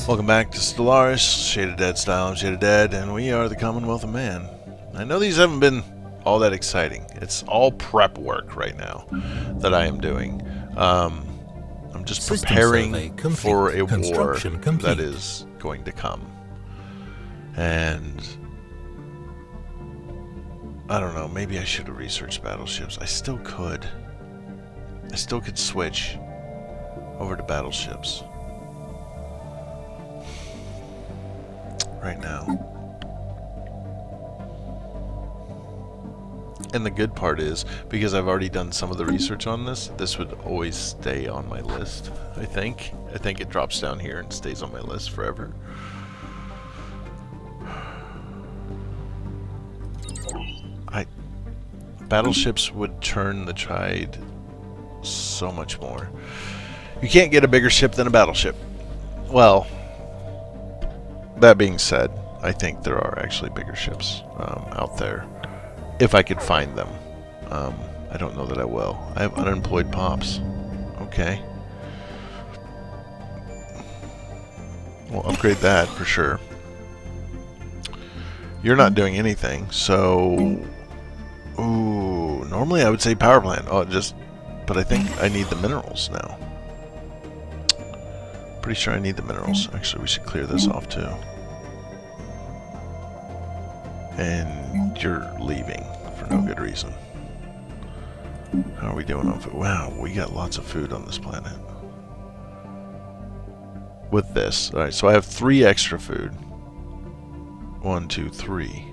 Welcome back to Stellaris, ShadeOfDead style, ShadeOfDead, and we are the Commonwealth of Man. I know these haven't been all that exciting. It's all prep work right now that I am doing. I'm just preparing for a war that is going to come. And I don't know, maybe I should have researched battleships. I still could switch over to battleships right now. And the good part is, because I've already done some of the research on this, this would always stay on my list, I think. I think it drops down here and stays on my list forever. Battleships would turn the tide so much more. You can't get a bigger ship than a battleship. Well, that being said, I think there are actually bigger ships out there, if I could find them. I don't know that I will. I have unemployed pops. Okay. We'll upgrade that for sure. You're not doing anything, so... Ooh, normally I would say power plant. But I think I need the minerals now. Pretty sure I need the minerals. Actually, we should clear this off too. And you're leaving for no good reason. How are we doing on food? Wow, we got lots of food on this planet. With this. Alright, so I have 3 extra food. 1, 2, 3.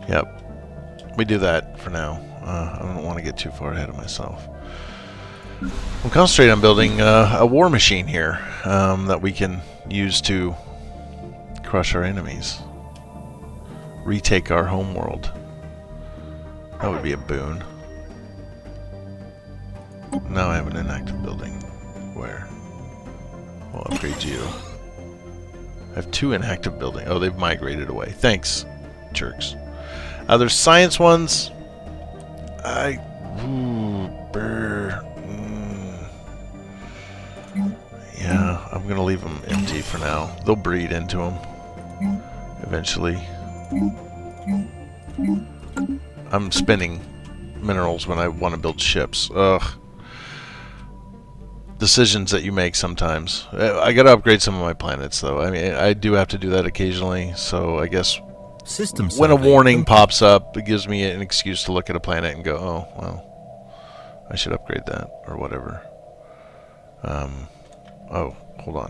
Yep. We do that for now. I don't want to get too far ahead of myself. I'm concentrating on building a war machine here that we can use to crush our enemies. Retake our homeworld. That would be a boon. Now I have an inactive building. Where? We'll upgrade you. I have 2 inactive buildings. Oh, they've migrated away. Thanks, jerks. There's science ones. Yeah, I'm gonna leave them empty for now. They'll breed into them eventually. I'm spending minerals when I want to build ships. Ugh. Decisions that you make sometimes. I gotta upgrade some of my planets, though. I mean, I do have to do that occasionally, so I guess when a warning pops up, it gives me an excuse to look at a planet and go, oh, well, I should upgrade that, or whatever. Oh, hold on.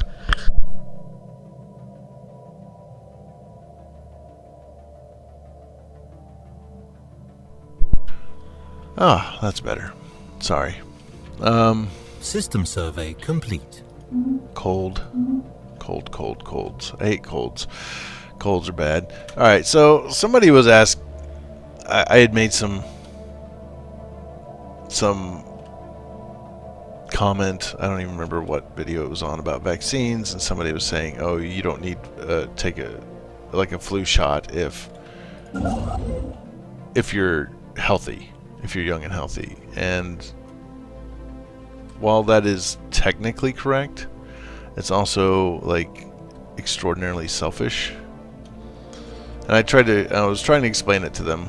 Ah, that's better. Sorry. System survey complete. Colds. I hate colds. Colds are bad. Alright, so somebody was asked... I had made some comment, I don't even remember what video it was on, about vaccines, and somebody was saying, oh, you don't need take a flu shot if you're healthy, if you're young and healthy. And while that is technically correct, it's also like extraordinarily selfish. And I was trying to explain it to them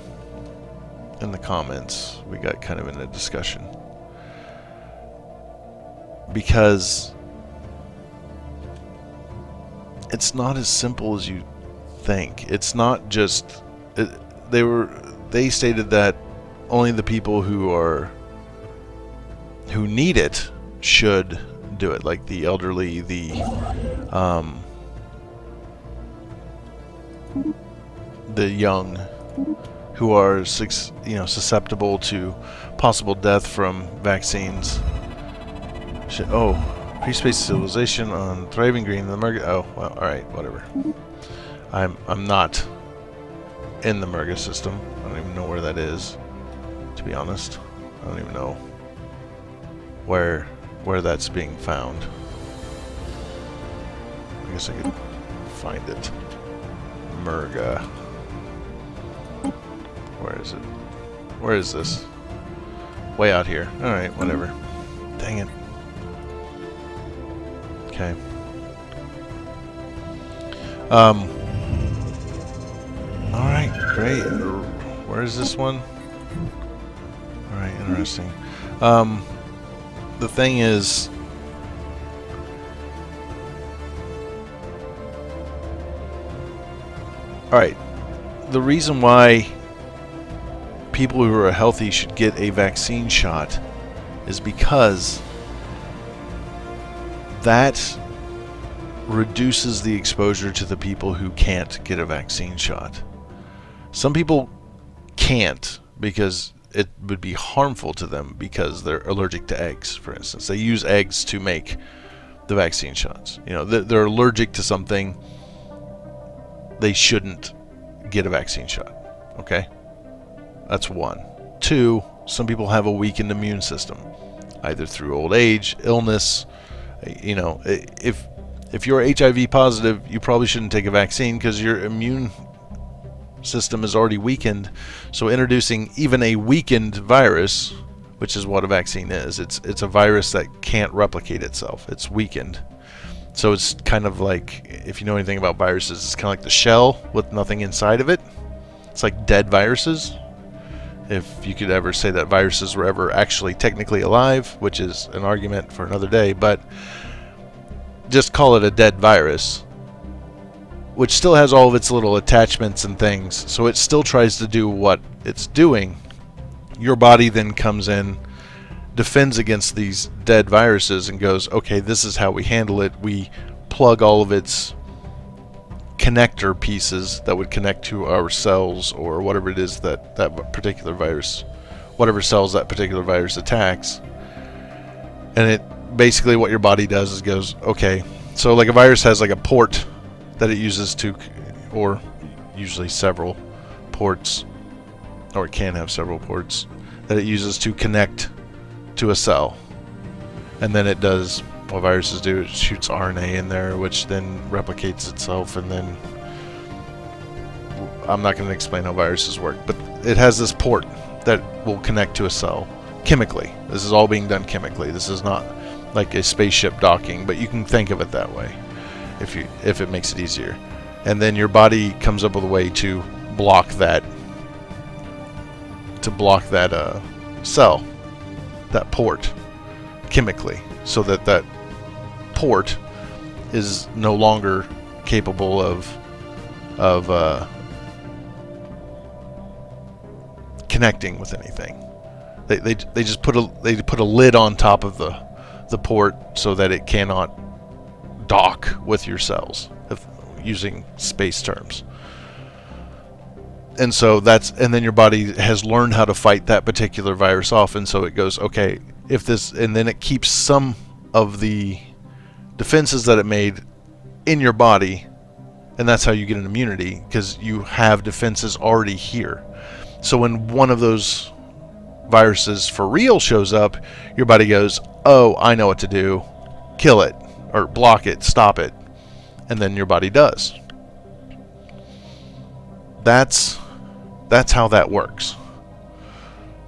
in the comments. We got kind of in a discussion. Because it's not as simple as you think. It's not just they stated that only the people who need it should do it, like the elderly, the young, who are susceptible to possible death from vaccines. Oh, pre-space civilization on thriving green in the Merga. Oh, well, all right, whatever. I'm not in the Merga system. I don't even know where that is, to be honest. I don't even know where that's being found. I guess I could find it. Murga. Where is it? Where is this? Way out here. Alright, whatever. Dang it. Okay. Alright, great. Where is this one? Alright, interesting. The thing is... Alright, the reason why people who are healthy should get a vaccine shot is because that reduces the exposure to the people who can't get a vaccine shot. Some people can't because it would be harmful to them because they're allergic to eggs, for instance. They use eggs to make the vaccine shots. You know, they're allergic to something. They shouldn't get a vaccine shot. Okay? That's one. Two, some people have a weakened immune system, either through old age, illness. You know, if you're HIV positive, you probably shouldn't take a vaccine because your immune system is already weakened. So introducing even a weakened virus, which is what a vaccine is, it's a virus that can't replicate itself. It's weakened. So it's kind of like, if you know anything about viruses, it's kind of like the shell with nothing inside of it. It's like dead viruses. If you could ever say that viruses were ever actually technically alive, which is an argument for another day, but just call it a dead virus, which still has all of its little attachments and things, so it still tries to do what it's doing. Your body then comes in, defends against these dead viruses, and goes, okay, this is how we handle it. We plug all of its connector pieces that would connect to our cells or whatever it is that particular virus, whatever cells that particular virus attacks. And it basically, what your body does is goes, okay, so like a virus has like a port that it uses to, or usually several ports, or it can have several ports that it uses to connect to a cell. And then it does what viruses do. It shoots RNA in there, which then replicates itself, and then I'm not going to explain how viruses work, but it has this port that will connect to a cell chemically. This is all being done chemically. This is not like a spaceship docking, but you can think of it that way if it makes it easier. And then your body comes up with a way to block that cell, that port, chemically, so that port is no longer capable of connecting with anything. They just put a lid on top of the port so that it cannot dock with your cells, using space terms. And so and then your body has learned how to fight that particular virus off, and so it goes, okay, and then it keeps some of the defenses that it made in your body, and that's how you get an immunity, because you have defenses already here. So when one of those viruses for real shows up, your body goes, oh, I know what to do, kill it, or block it, stop it, and then your body does. That's how that works.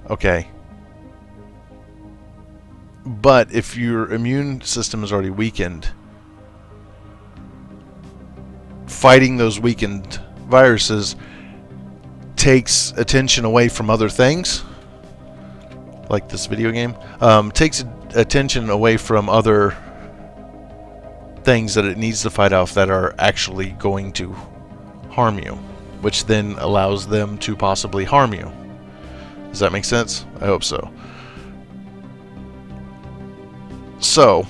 Okay. But if your immune system is already weakened, fighting those weakened viruses takes attention away from other things, like this video game, takes attention away from other things that it needs to fight off that are actually going to harm you, which then allows them to possibly harm you. Does that make sense? I hope so. So,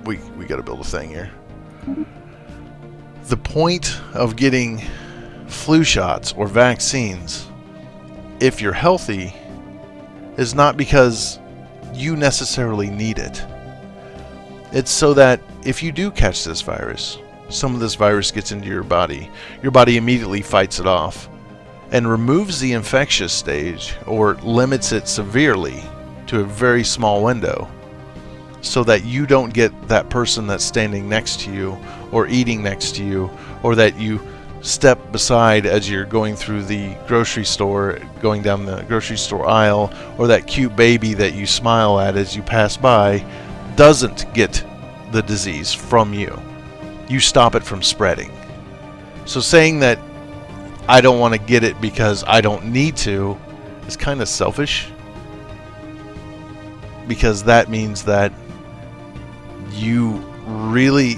we got to build a thing here. The point of getting flu shots or vaccines, if you're healthy, is not because you necessarily need it. It's so that if you do catch this virus, some of this virus gets into your body immediately fights it off and removes the infectious stage, or limits it severely to a very small window. so that you don't get that person that's standing next to you or eating next to you, or that you step beside as you're going through the grocery store, going down the grocery store aisle, or that cute baby that you smile at as you pass by doesn't get the disease from you. You stop it from spreading. So saying that I don't want to get it because I don't need to is kind of selfish, because that means that you really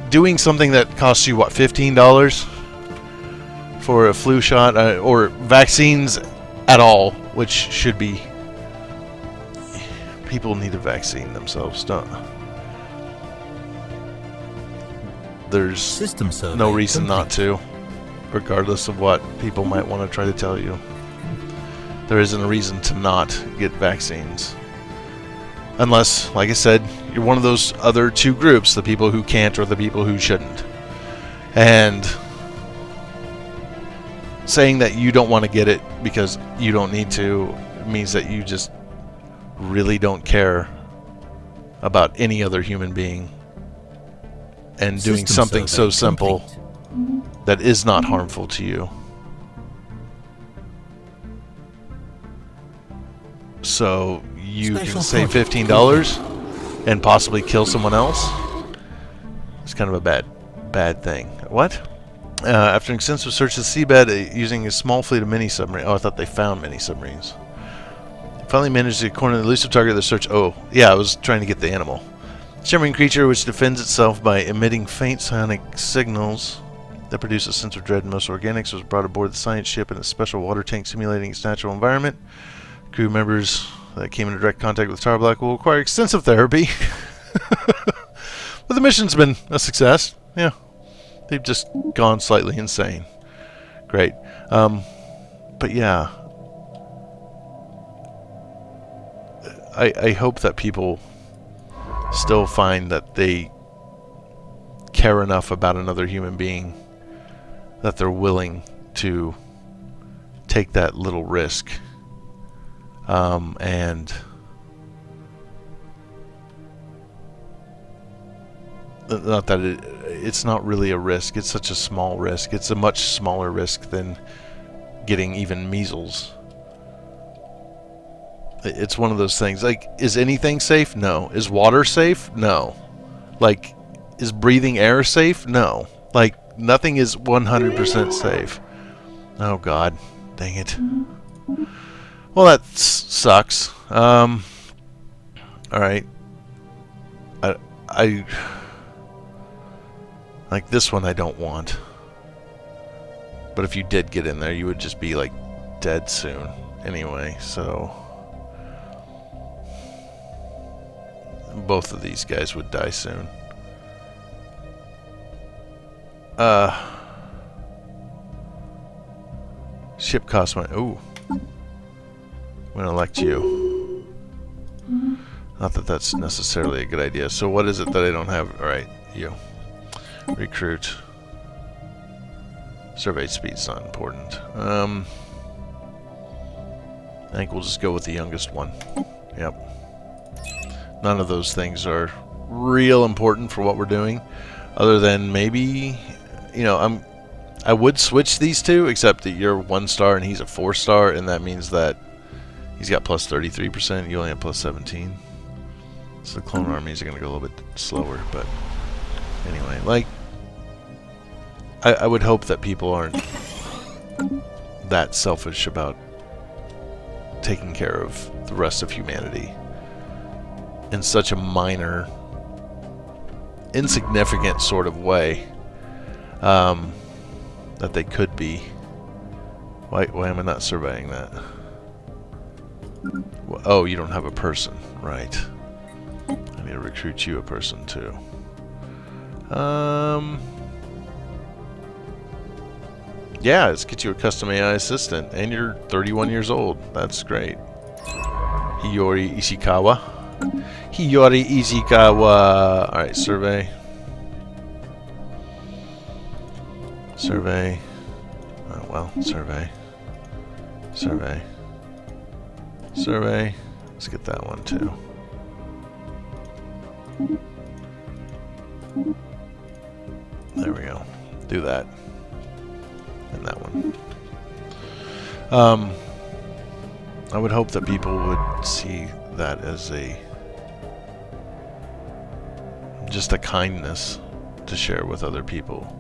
doing something that costs you, what, $15 for a flu shot, or vaccines at all, which should be, people need a vaccine themselves, don't. There's no reason not to, regardless of what people might want to try to tell you. There isn't a reason to not get vaccines. Unless, like I said, you're one of those other two groups, the people who can't or the people who shouldn't. And saying that you don't want to get it because you don't need to means that you just really don't care about any other human being and doing something so simple that is not harmful to you. So you can save $15 and possibly kill someone else. It's kind of a bad thing. What? After an extensive search of the seabed using a small fleet of mini submarines. Oh, I thought they found mini submarines. Finally managed to corner the elusive target of the search. Oh, yeah, I was trying to get the animal. Shimmering creature which defends itself by emitting faint sonic signals that produce a sense of dread in most organics was brought aboard the science ship in a special water tank simulating its natural environment. Crew members that came into direct contact with Tar Black will require extensive therapy. But the mission's been a success. Yeah. They've just gone slightly insane. Great. But yeah. I hope that people still find that they care enough about another human being that they're willing to take that little risk. And not that it's not really a risk. It's such a small risk. It's a much smaller risk than getting even measles. It's one of those things. Like, is anything safe? No. Is water safe? No. Like, is breathing air safe? No. Like, nothing is 100% safe. Oh, God. Dang it. Well, that sucks. Alright. I like this one I don't want. But if you did get in there, you would just be, like, dead soon. Anyway, so both of these guys would die soon. Ship cost money. Ooh. I'm gonna elect you. Not that that's necessarily a good idea. So what is it that I don't have? Alright, you. Recruit. Survey speed's not important. I think we'll just go with the youngest one. Yep. None of those things are real important for what we're doing, other than maybe, you know, I would switch these two, except that you're 1 star and he's a 4 star, and that means that he's got plus 33%, you only have plus 17. So the clone armies are going to go a little bit slower, but anyway, like, I would hope that people aren't that selfish about taking care of the rest of humanity in such a minor, insignificant sort of way that they could be. Why am I not surveying that? Well, oh, you don't have a person, right? I need to recruit you a person too. Yeah, let's get you a custom AI assistant, and you're 31 years old. That's great. Hiyori Ishikawa. Hiyori Ishikawa. Alright, survey. Survey. Oh, well, survey. Survey. Survey. Let's get that one too. There we go. Do that. And that one. I would hope that people would see that as just a kindness to share with other people.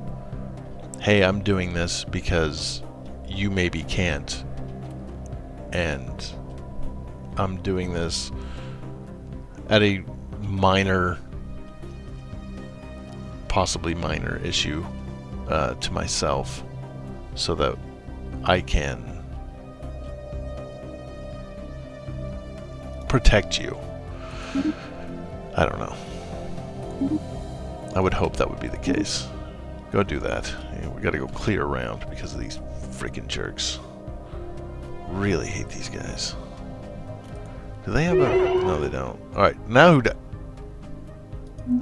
Hey, I'm doing this because you maybe can't, and I'm doing this at a possibly minor issue to myself, so that I can protect you. I don't know. I would hope that would be the case. Go do that. We gotta go clear around because of these freaking jerks. Really hate these guys. Do they have a... No, they don't. Alright, now who...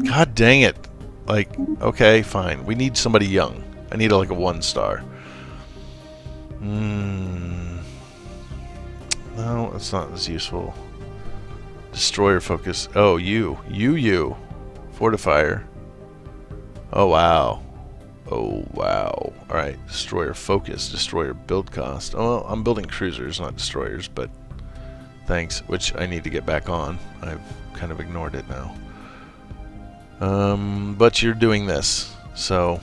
God dang it. Like, okay, fine. We need somebody young. I need like a 1-star. No, it's not as useful. Destroyer focus. Oh, you. Fortifier. Oh, wow. Oh, wow. Alright, destroyer focus. Destroyer build cost. Oh, well, I'm building cruisers, not destroyers, but thanks. Which I need to get back on. I've kind of ignored it now. But you're doing this, so...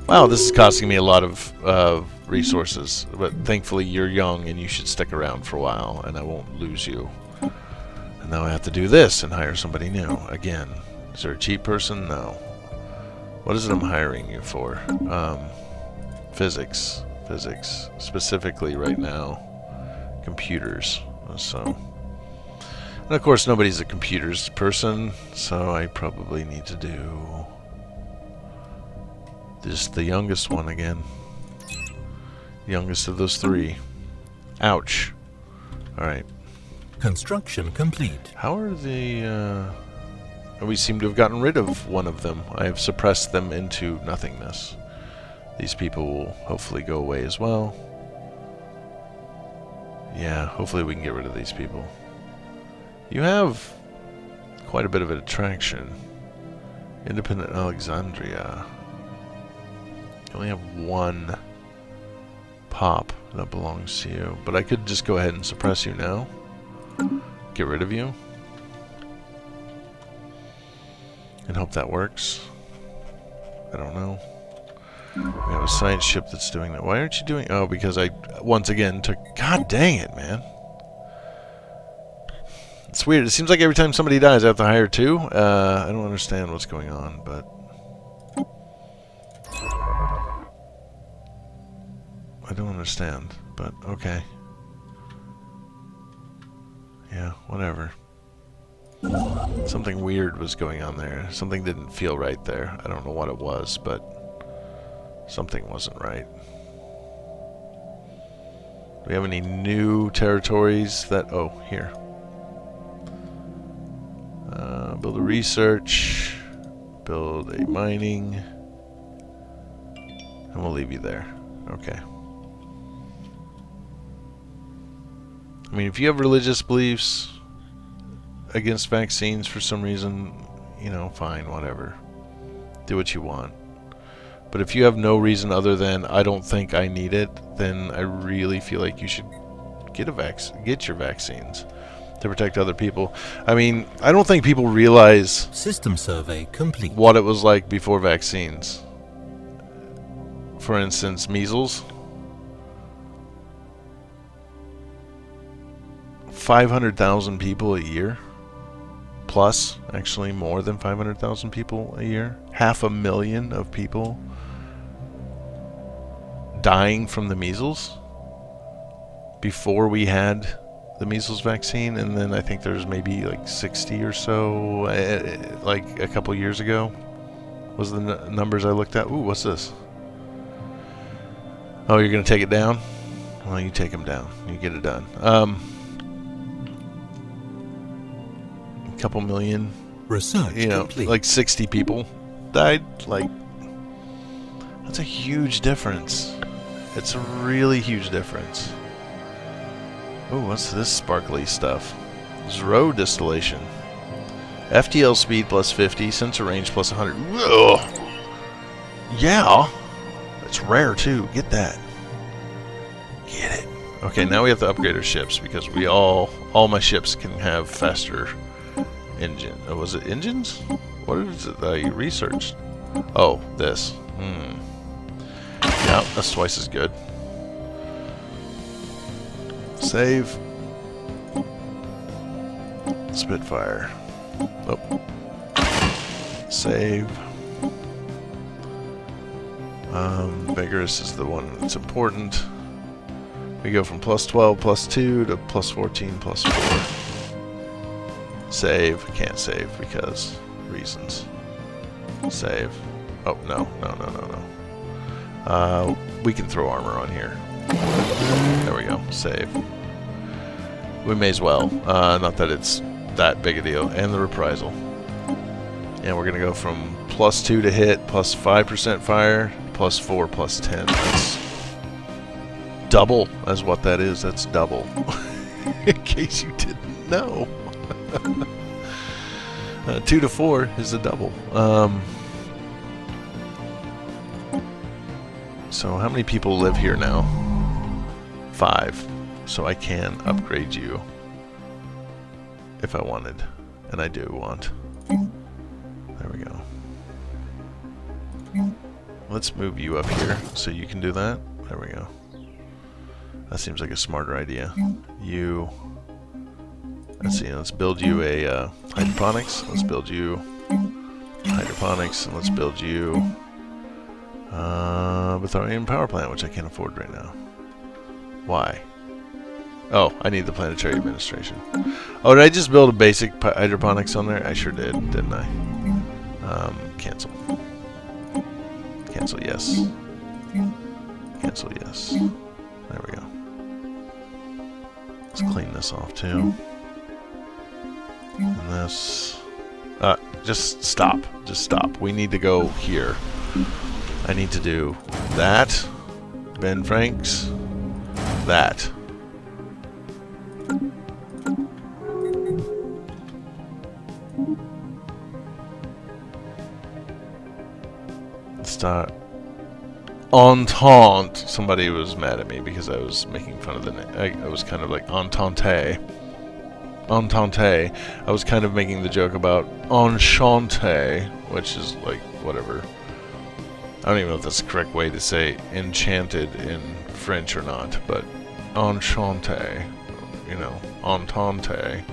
Wow, this is costing me a lot of resources, but thankfully you're young and you should stick around for a while and I won't lose you. And now I have to do this and hire somebody new. Again, is there a cheap person? No. What is it I'm hiring you for? Physics. Physics. Specifically right now, computers. So... And of course nobody's a computers person, so I probably need to do just the youngest one again. Youngest of those three. Ouch. Alright. Construction complete. How are the... we seem to have gotten rid of one of them. I have suppressed them into nothingness. These people will hopefully go away as well. Yeah, hopefully we can get rid of these people. You have quite a bit of an attraction. Independent Alexandria. You only have one pop that belongs to you. But I could just go ahead and suppress you now. Get rid of you. And hope that works. I don't know. We have a science ship that's doing that. Why aren't you doing... Oh, because I, once again, took... God dang it, man. It's weird. It seems like every time somebody dies, I have to hire two. I don't understand what's going on, but... I don't understand, but okay. Yeah, whatever. Something weird was going on there. Something didn't feel right there. I don't know what it was, but something wasn't right. Do we have any new territories that... Oh, here. Build a research, build a mining, and we'll leave you there. Okay. I mean, if you have religious beliefs against vaccines for some reason, you know, fine, whatever. Do what you want. But if you have no reason other than I don't think I need it, then I really feel like you should get your vaccines to protect other people. I mean, I don't think people realize system survey complete. What it was like before vaccines. For instance, measles. 500,000 people a year. Plus, actually more than 500,000 people a year. 500,000 of people dying from the measles before we had the measles vaccine, and then I think there's maybe like 60 or so like a couple years ago was the numbers I looked at. Ooh, what's this? Oh, you're gonna take it down? Well, you take them down. You get it done. A couple million. Research complete. Like 60 people died. Like, that's a huge difference. It's a really huge difference. Oh, what's this sparkly stuff? Zero distillation. FTL speed plus 50, sensor range plus 100. Ugh. Yeah, it's rare too. Get that. Get it. Okay, now we have to upgrade our ships because we all my ships can have faster engine. Was it engines? What is it that I researched? Oh, this. Yeah, that's twice as good. Save. Spitfire. Oh. Save. Vigorous is the one that's important. We go from plus 12, plus 2 to plus 14, plus 4. Save. Can't save because reasons. Save. Oh, no. We can throw armor on here. There we go. Save. We may as well. Not that it's that big a deal. And the reprisal. And we're going to go from plus 2 to hit, plus 5% fire, plus 4, plus 10. That's double as what that is. That's double. In case you didn't know. 2 to 4 is a double. So how many people live here now? 5. So I can upgrade you if I wanted. And I do want. There we go. Let's move you up here so you can do that. There we go. That seems like a smarter idea. You... Let's see, let's build you a hydroponics. Let's build you hydroponics, and let's build you Betharian power plant, which I can't afford right now. Why? Oh, I need the planetary administration. Oh, did I just build a basic hydroponics on there? I sure did, didn't I? Cancel. Cancel, yes. Cancel, yes. There we go. Let's clean this off too. And this... just stop. Just stop. We need to go here. I need to do that. Ben Franks. That. Start. Entente. Somebody was mad at me because I was making fun of the name. I was kind of like entente. Entente. I was kind of making the joke about enchanté, which is like whatever. I don't even know if that's the correct way to say enchanted in French or not, but enchanté, you know, entente.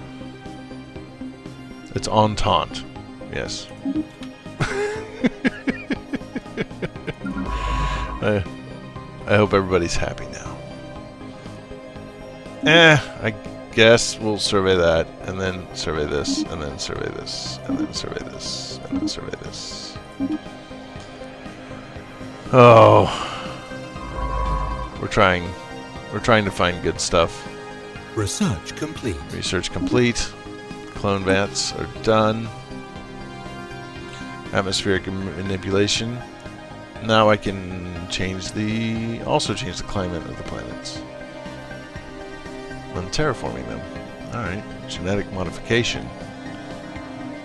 It's entente. Yes. I hope everybody's happy now. I guess we'll survey that, and then survey this, and then survey this, and then survey this, and then survey this. Oh. We're trying to find good stuff. Research complete. Research complete. Clone vats are done. Atmospheric manipulation. Now I can also change the climate of the planets. I'm terraforming them. Alright. Genetic modification.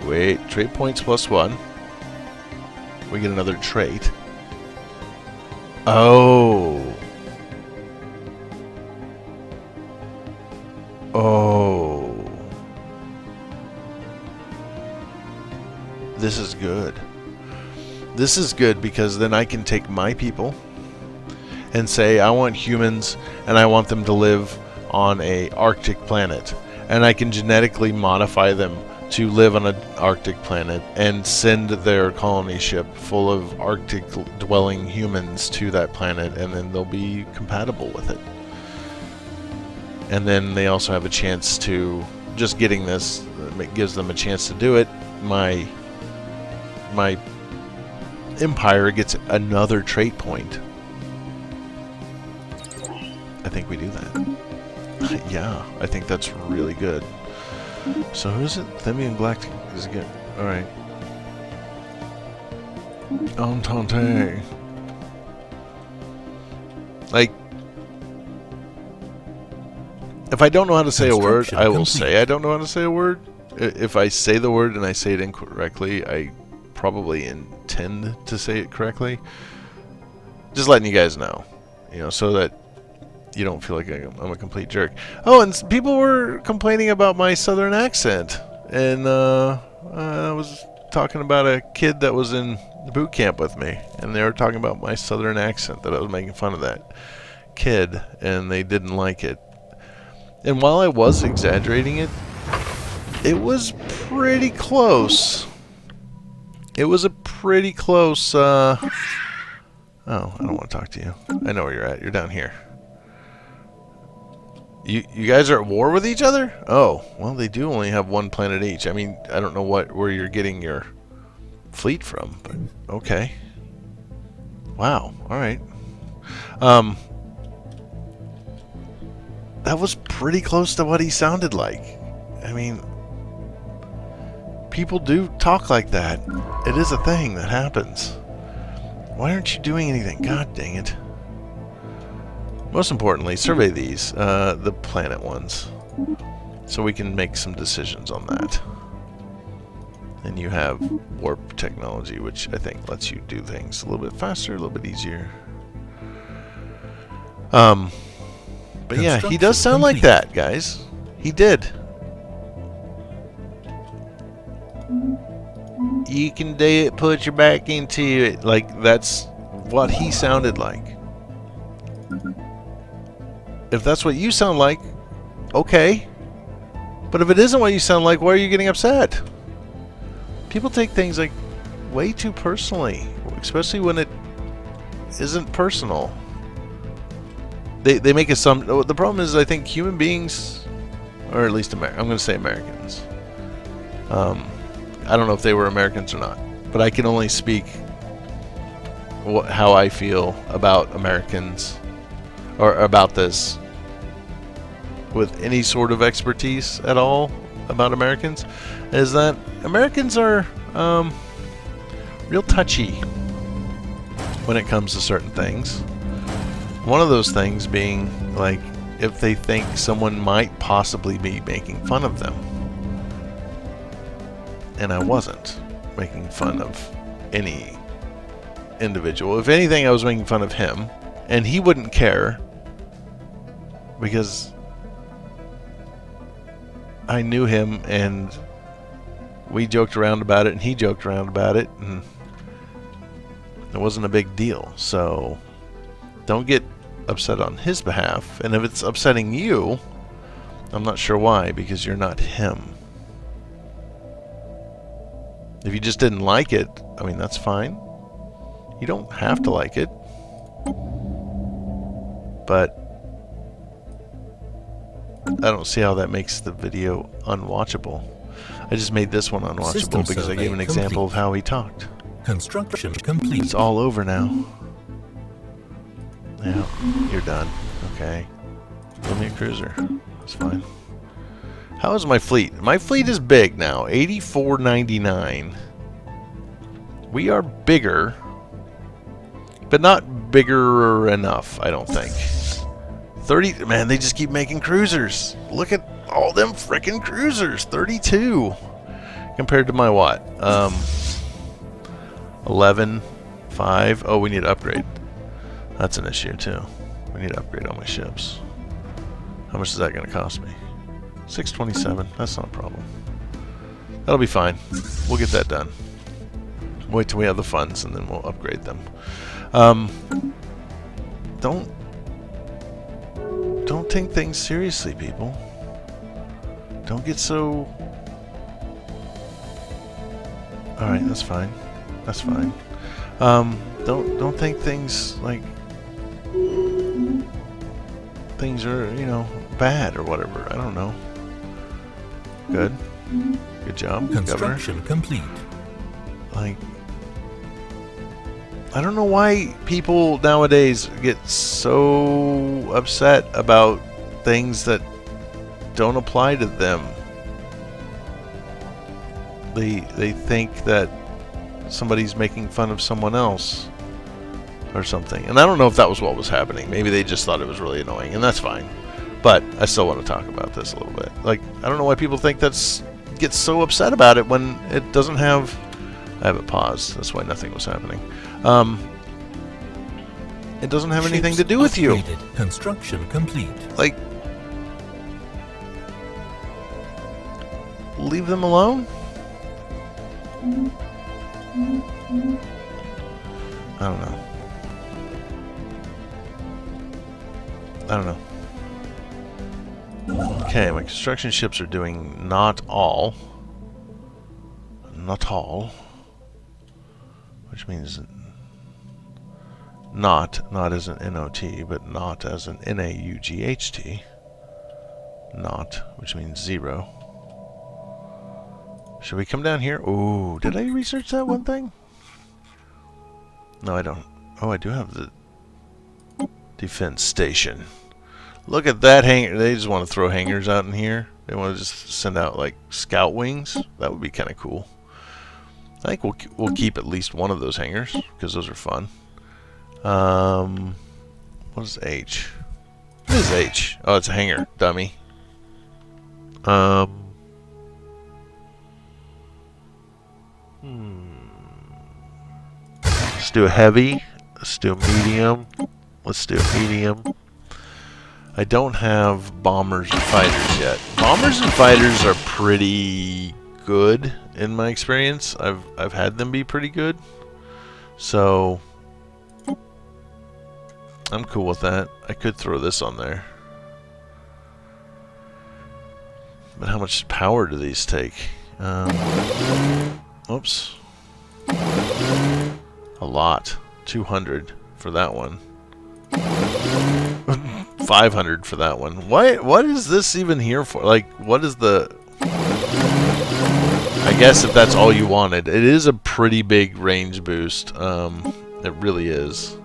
Wait. Trait points plus 1. We get another trait. Oh. Oh. This is good. This is good because then I can take my people and say I want humans and I want them to live on a Arctic planet, and I can genetically modify them to live on an Arctic planet and send their colony ship full of Arctic dwelling humans to that planet, and then they'll be compatible with it. And then they also have a chance to, just getting this gives them a chance to do it. My empire gets another trait point. I think we do that. Yeah, I think that's really good. So who's it? Themian Galactic is good. Alright. Entente. Like, if I don't know how to say a word, I will say I don't know how to say a word. If I say the word and I say it incorrectly, I probably intend to say it correctly. Just letting you guys know, so that you don't feel like I'm a complete jerk. Oh, and people were complaining about my southern accent, and I was talking about a kid that was in boot camp with me, and they were talking about my southern accent, that I was making fun of that kid, and they didn't like it. And while I was exaggerating it, it was pretty close. It was a pretty close, oh, I don't want to talk to you. I know where you're at. You're down here. You guys are at war with each other? Oh, well, they do only have one planet each. I mean, I don't know where you're getting your fleet from, but okay. Wow, alright. That was pretty close to what he sounded like. I mean, people do talk like that. It is a thing that happens. Why aren't you doing anything? God dang it. Most importantly, survey these, the planet ones, so we can make some decisions on that. And you have warp technology, which I think lets you do things a little bit faster, a little bit easier. But yeah, he does sound like that, guys. He did. You can do it, put your back into it. Like, that's what he sounded like. If that's what you sound like, okay. But if it isn't what you sound like, why are you getting upset? People take things like way too personally, especially when it isn't personal. They make assumptions. The problem is, I think human beings, or at least I'm going to say Americans. I don't know if they were Americans or not, but I can only speak how I feel about Americans, or about this, with any sort of expertise at all about Americans, is that Americans are real touchy when it comes to certain things. One of those things being, like, if they think someone might possibly be making fun of them. And I wasn't making fun of any individual. If anything, I was making fun of him, and he wouldn't care, because I knew him, and we joked around about it, and he joked around about it, and it wasn't a big deal. So don't get upset on his behalf. And if it's upsetting you, I'm not sure why, because you're not him. If you just didn't like it, I mean, that's fine. You don't have to like it. But I don't see how that makes the video unwatchable. I just made this one unwatchable because I gave an example of how he talked. Construction complete. It's all over now. Yeah, you're done. Okay. Give me a cruiser. That's fine. How is my fleet? My fleet is big now. 8499. We are bigger, but not bigger enough, I don't think. 30. Man, they just keep making cruisers. Look at all them frickin' cruisers. 32 compared to my what? 11, 5. Oh, we need to upgrade. That's an issue too. We need to upgrade all my ships. How much is that going to cost me? 627. That's not a problem. That'll be fine. We'll get that done. Wait till we have the funds, and then we'll upgrade them. Don't take things seriously, people. Don't get so... Alright, that's fine. That's fine. Don't think things like... things are, bad or whatever. I don't know. Good. Good job, Construction Governor. complete. Like... I don't know why people nowadays get so upset about things that don't apply to them. They think that somebody's making fun of someone else or something. And I don't know if that was what was happening. Maybe they just thought it was really annoying, and that's fine. But I still want to talk about this a little bit. Like, I don't know why people think that's get so upset about it when it doesn't have... I have it paused. That's why nothing was happening. It doesn't have anything to do with you. Construction complete. Like, leave them alone? I don't know. I don't know. Okay, my construction ships are doing not all. Not all. Which means not as an N-O-T, but not as an N-A-U-G-H-T. Not, which means 0. Should we come down here? Ooh, did I research that one thing? No, I don't. Oh, I do have the defense station. Look at that hangar. They just want to throw hangars out in here. They want to just send out, like, scout wings. That would be kind of cool. I think we'll keep at least one of those hangars, because those are fun. What is H? What is H? Oh, it's a hangar, dummy. Let's do a heavy. Let's do a medium. Let's do a medium. I don't have bombers and fighters yet. Bombers and fighters are pretty good in my experience. I've had them be pretty good. So I'm cool with that. I could throw this on there. But how much power do these take? Oops. A lot. 200 for that one. 500 for that one. What is this even here for? Like, what is the... I guess if that's all you wanted. It is a pretty big range boost. It really is.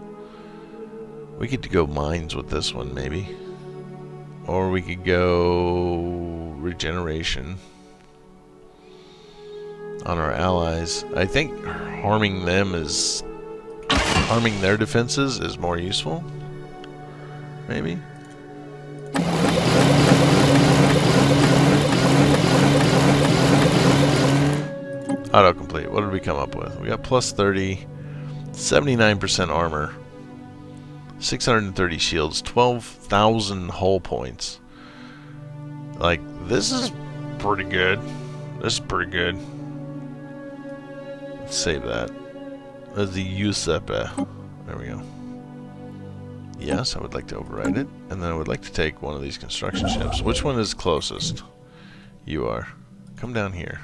We could go mines with this one, maybe. Or we could go regeneration on our allies. I think harming them is... harming their defenses is more useful. Maybe. Autocomplete. What did we come up with? We got plus 30, 79% armor, 630 shields, 12,000 hull points. Like, this is pretty good. This is pretty good. Let's save that. That's the Giuseppe. There we go. Yes, I would like to override it. And then I would like to take one of these construction ships. Which one is closest? You are. Come down here.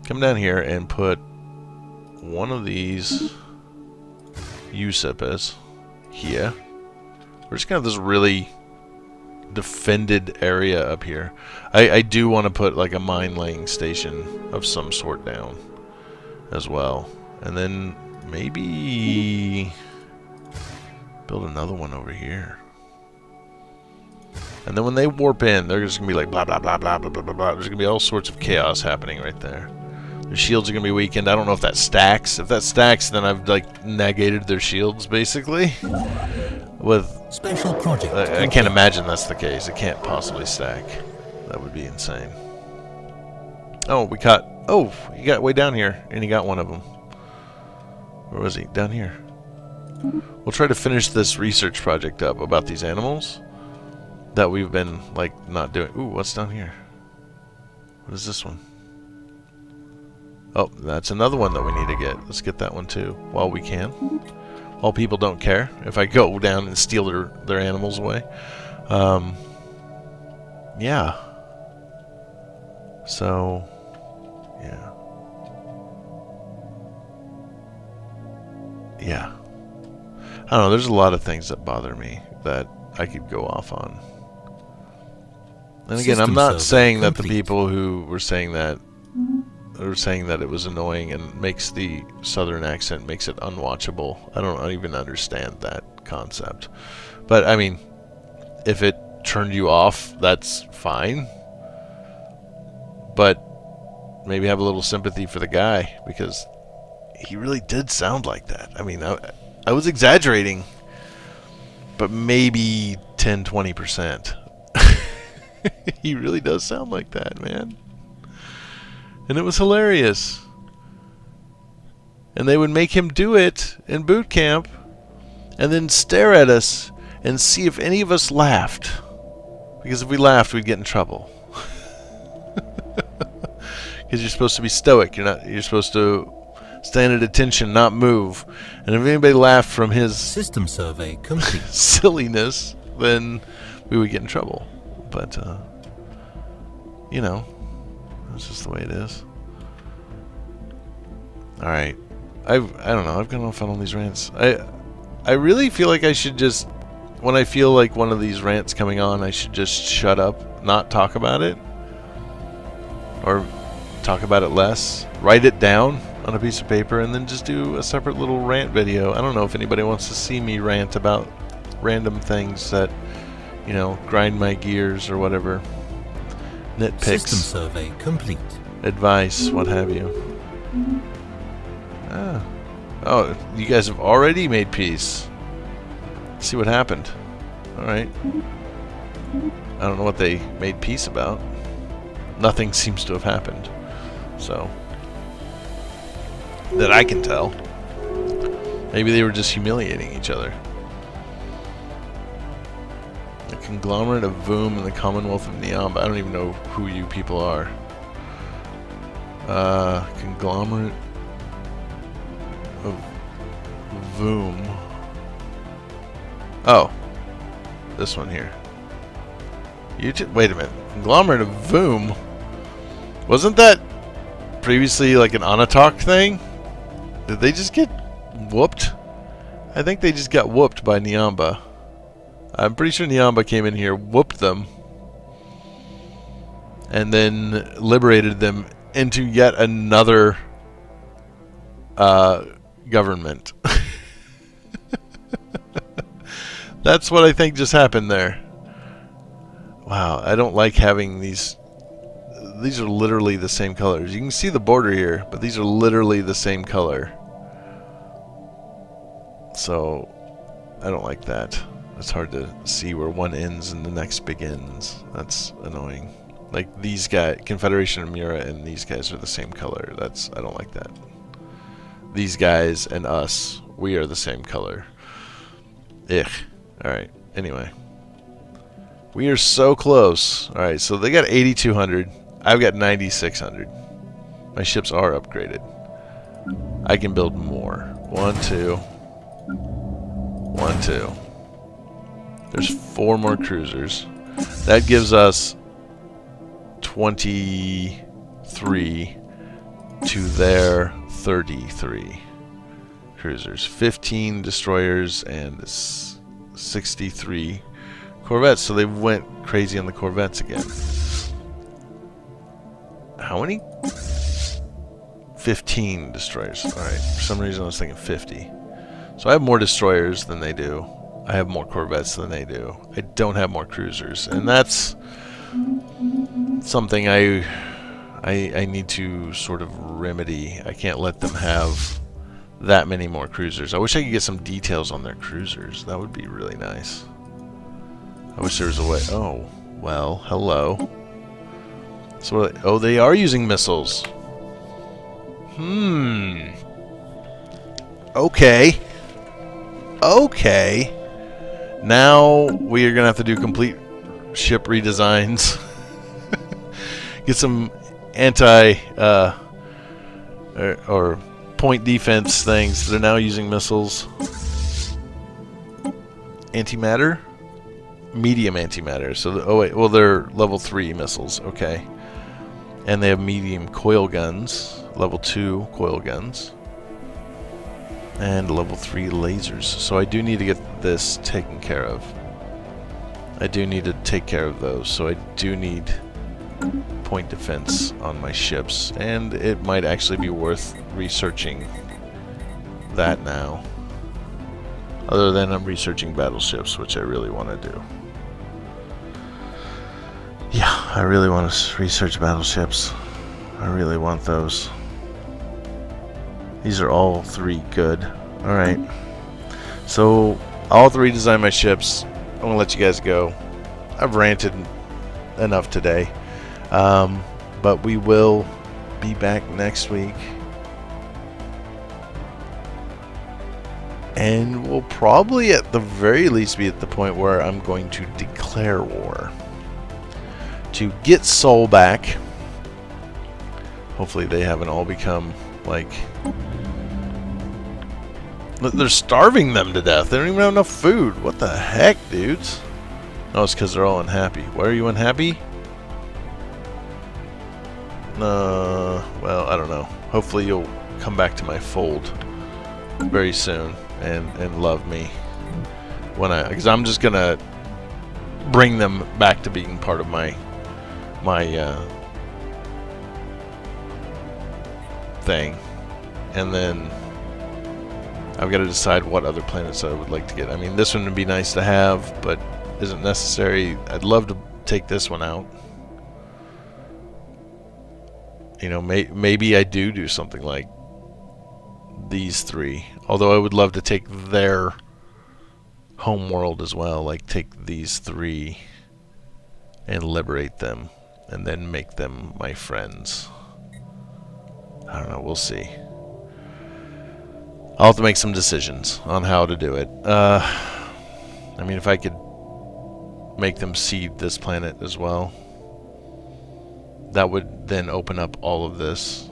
Come down here and put one of these Giuseppes here. We're just gonna have this really defended area up here. I do want to put like a mine laying station of some sort down as well. And then maybe build another one over here. And then when they warp in, they're just going to be like blah, blah, blah, blah, blah, blah, blah, blah. There's going to be all sorts of chaos happening right there. Their shields are going to be weakened. I don't know if that stacks. If that stacks, then I've like negated their shields, basically. With special project. I can't imagine that's the case. It can't possibly stack. That would be insane. Oh, we caught... Oh, he got way down here, and he got one of them. Where was he? Down here. We'll try to finish this research project up about these animals that we've been, like, not doing. Ooh, what's down here? What is this one? Oh, that's another one that we need to get. Let's get that one, too, while we can. While people don't care. If I go down and steal their animals away. Yeah. So, yeah. Yeah. I don't know, there's a lot of things that bother me that I could go off on. And again, I'm not saying that the people who were saying that it was annoying and makes the southern accent makes it unwatchable. I don't even understand that concept. But I mean, if it turned you off, that's fine. But maybe have a little sympathy for the guy, because he really did sound like that. I mean, I was exaggerating, but maybe 10-20%. He really does sound like that, man. And it was hilarious. And they would make him do it in boot camp and then stare at us and see if any of us laughed. Because if we laughed, we'd get in trouble. Because you're supposed to be stoic. You're supposed to stand at attention, not move. And if anybody laughed from his System survey complete. silliness, then we would get in trouble. But you know, that's just the way it is. All right. I don't know. I've got enough fun on these rants. I really feel like I should just, when I feel like one of these rants coming on, I should just shut up, not talk about it, or talk about it less, write it down on a piece of paper, and then just do a separate little rant video. I don't know if anybody wants to see me rant about random things that, you know, grind my gears or whatever. Nitpicks. System survey complete. Advice, what have you. Oh, you guys have already made peace. Let's see what happened. Alright. I don't know what they made peace about. Nothing seems to have happened. So, that I can tell. Maybe they were just humiliating each other. A conglomerate of Voom and the Commonwealth of Niamba. I don't even know who you people are. Conglomerate of Voom. Oh, this one here. Wait a minute. Conglomerate of Voom. Wasn't that previously like an Anatok thing? Did they just get whooped? I think they just got whooped by Niamba. I'm pretty sure Niamba came in here, whooped them, and then liberated them into yet another government. That's what I think just happened there. Wow, I don't like having these. These are literally the same colors. You can see the border here, but these are literally the same color. So, I don't like that. It's hard to see where one ends and the next begins. That's annoying. Like these guys, Confederation of Mura and these guys are the same color. I don't like that. These guys and us, we are the same color. Ugh. Alright, anyway. We are so close. Alright, so they got 8,200. I've got 9,600. My ships are upgraded. I can build more. 1, 2. 1, 2. There's 4 more cruisers. That gives us 23 to their 33 cruisers. 15 destroyers and 63 corvettes. So they went crazy on the corvettes again. How many? 15 destroyers. Alright, for some reason I was thinking 50. So I have more destroyers than they do. I have more corvettes than they do. I don't have more cruisers. And that's something I need to sort of remedy. I can't let them have that many more cruisers. I wish I could get some details on their cruisers. That would be really nice. I wish there was a way. Oh, well, hello. So, oh, they are using missiles. Okay. Okay. Now we are going to have to do complete ship redesigns. Get some anti or point defense things. They're now using missiles. Antimatter? Medium antimatter. So, oh wait, well they're level 3 missiles. Okay. And they have medium coil guns. Level 2 coil guns. And level 3 lasers. So I do need to get this taken care of. I do need to take care of those. So I do need point defense on my ships. And it might actually be worth researching that now. Other than I'm researching battleships, which I really want to do. Yeah, I really want to research battleships. I really want those. These are all 3 good. Alright. So, I'll have to redesign my ships. I'm going to let you guys go. I've ranted enough today. But we will be back next week. And we'll probably at the very least be at the point where I'm going to declare war. To get Sol back. Hopefully they haven't all become like... They're starving them to death. They don't even have enough food. What the heck, dudes? Oh, it's because they're all unhappy. Why are you unhappy? Well, I don't know. Hopefully you'll come back to my fold very soon and love me when because I'm just gonna bring them back to being part of my thing, and then I've got to decide what other planets I would like to get. I mean, this one would be nice to have, but isn't necessary. I'd love to take this one out. You know, maybe I do something like these three. Although I would love to take their home world as well. Like take these three and liberate them, and then make them my friends. I don't know. We'll see. I'll have to make some decisions on how to do it. I mean, if I could make them seed this planet as well, that would then open up all of this.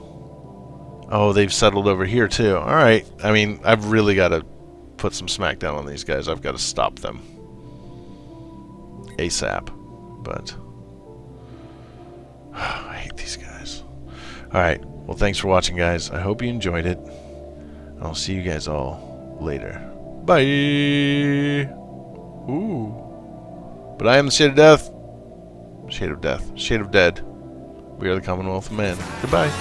Oh, they've settled over here too. Alright. I mean, I've really got to put some smackdown on these guys. I've got to stop them ASAP. But I hate these guys. Alright. Well, thanks for watching, guys. I hope you enjoyed it. I'll see you guys all later. Bye! Ooh. But I am the Shade of Death. Shade of Death. Shade of Dead. We are the Commonwealth of Man. Goodbye.